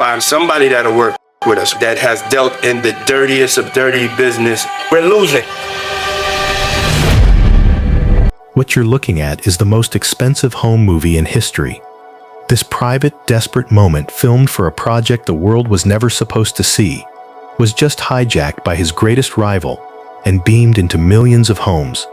Find somebody that'll work with us that has dealt in the dirtiest of dirty business. We're losing. What you're looking at is the most expensive home movie in history. This private, desperate moment, filmed for a project the world was never supposed to see, was just hijacked by his greatest rival and beamed into millions of homes.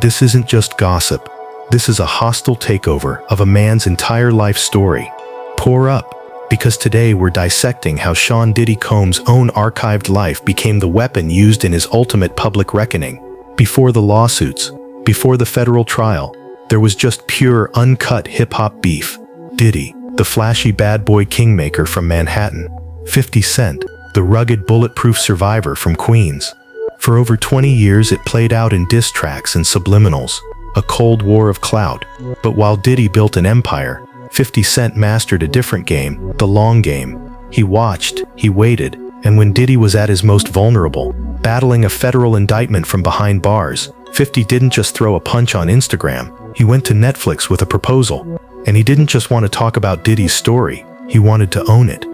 This isn't just gossip. This is a hostile takeover of a man's entire life story. Pour up, because today we're dissecting how Sean Diddy Combs' own archived life became the weapon used in his ultimate public reckoning. Before the lawsuits, before the federal trial, there was just pure, uncut hip-hop beef. Diddy, the flashy bad boy kingmaker from Manhattan. 50 Cent, the rugged bulletproof survivor from Queens. For over 20 years it played out in diss tracks and subliminals, a cold war of clout. But while Diddy built an empire, 50 Cent mastered a different game, the long game. He watched, he waited, and when Diddy was at his most vulnerable, battling a federal indictment from behind bars, 50 didn't just throw a punch on Instagram, he went to Netflix with a proposal. And he didn't just want to talk about Diddy's story, he wanted to own it.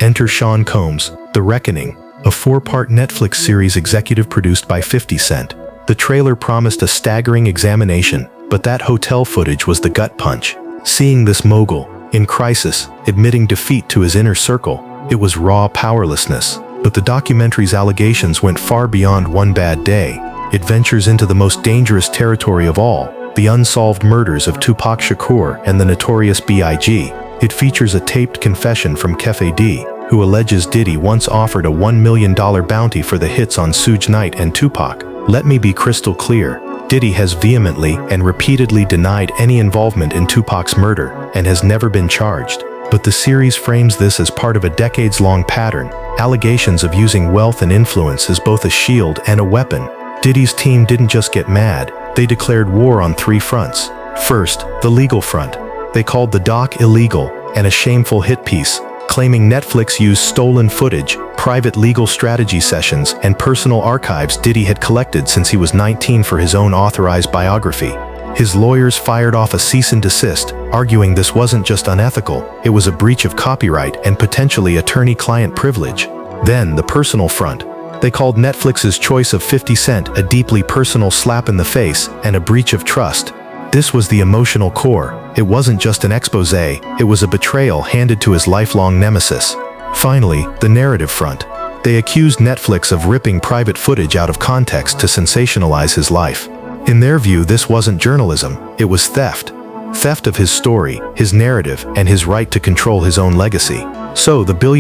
Enter Sean Combs, The Reckoning, a 4-part Netflix series executive produced by 50 Cent. The trailer promised a staggering examination, but that hotel footage was the gut punch. Seeing this mogul, in crisis, admitting defeat to his inner circle, it was raw powerlessness. But the documentary's allegations went far beyond one bad day. It ventures into the most dangerous territory of all, the unsolved murders of Tupac Shakur and the notorious B.I.G. It features a taped confession from Keffe D, who alleges Diddy once offered a $1 million bounty for the hits on Suge Knight and Tupac. Let me be crystal clear, Diddy has vehemently and repeatedly denied any involvement in Tupac's murder and has never been charged. But the series frames this as part of a decades-long pattern, allegations of using wealth and influence as both a shield and a weapon. Diddy's team didn't just get mad, they declared war on 3 fronts. First, the legal front. They called the doc illegal and a shameful hit piece, claiming Netflix used stolen footage, private legal strategy sessions, and personal archives Diddy had collected since he was 19 for his own authorized biography. His lawyers fired off a cease and desist, arguing this wasn't just unethical, it was a breach of copyright and potentially attorney-client privilege. Then, the personal front. They called Netflix's choice of 50 Cent a deeply personal slap in the face and a breach of trust. This was the emotional core. It wasn't just an expose, it was a betrayal handed to his lifelong nemesis. Finally, the narrative front. They accused Netflix of ripping private footage out of context to sensationalize his life. In their view, this wasn't journalism, it was theft. Theft of his story, his narrative, and his right to control his own legacy. So the